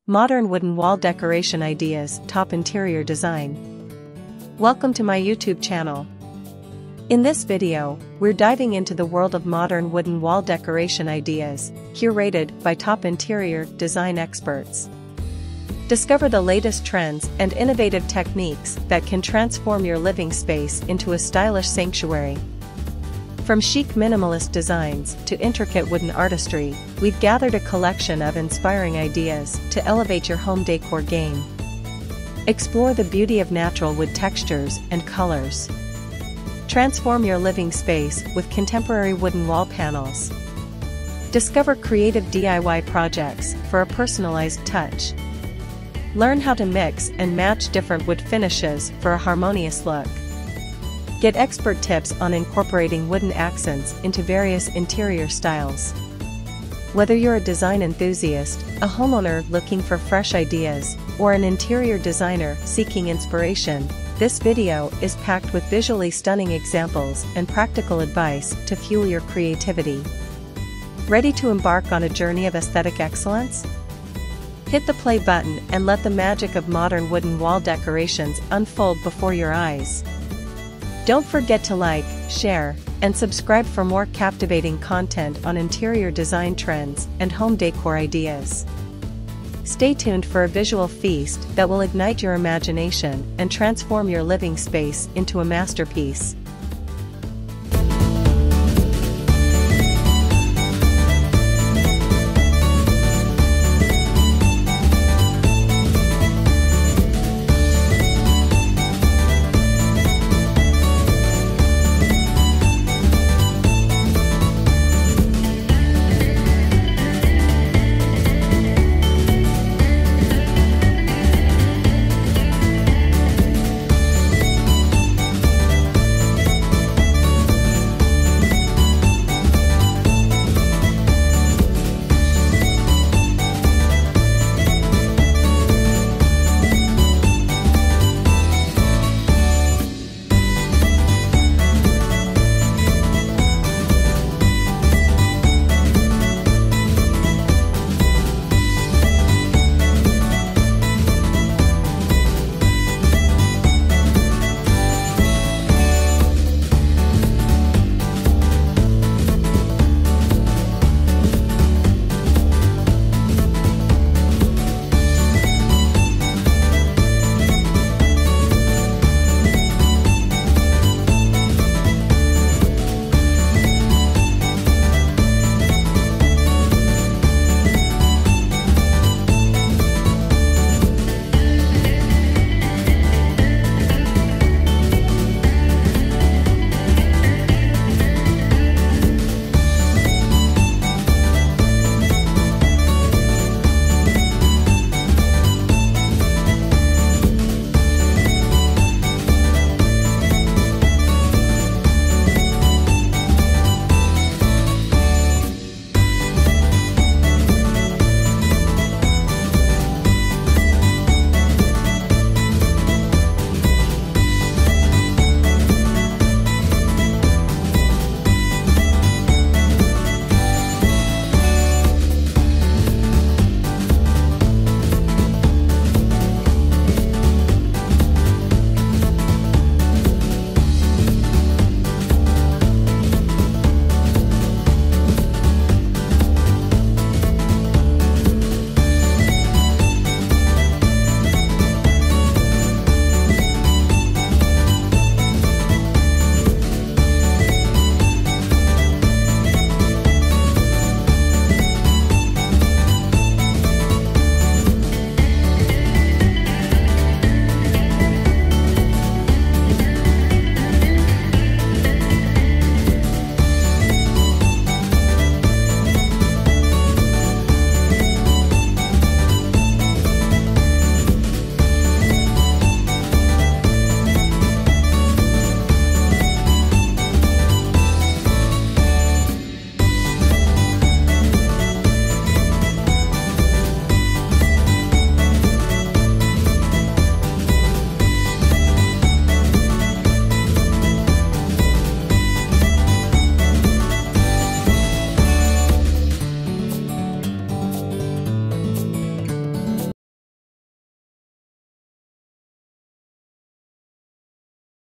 Modern wooden wall decoration ideas, top interior design. Welcome to my YouTube channel. In this video, we're diving into the world of modern wooden wall decoration ideas, curated by top interior design experts. Discover the latest trends and innovative techniques that can transform your living space into a stylish sanctuary. From chic minimalist designs to intricate wooden artistry, we've gathered a collection of inspiring ideas to elevate your home decor game. Explore the beauty of natural wood textures and colors. Transform your living space with contemporary wooden wall panels. Discover creative DIY projects for a personalized touch. Learn how to mix and match different wood finishes for a harmonious look. Get expert tips on incorporating wooden accents into various interior styles. Whether you're a design enthusiast, a homeowner looking for fresh ideas, or an interior designer seeking inspiration, this video is packed with visually stunning examples and practical advice to fuel your creativity. Ready to embark on a journey of aesthetic excellence? Hit the play button and let the magic of modern wooden wall decorations unfold before your eyes. Don't forget to like, share, and subscribe for more captivating content on interior design trends and home decor ideas. Stay tuned for a visual feast that will ignite your imagination and transform your living space into a masterpiece.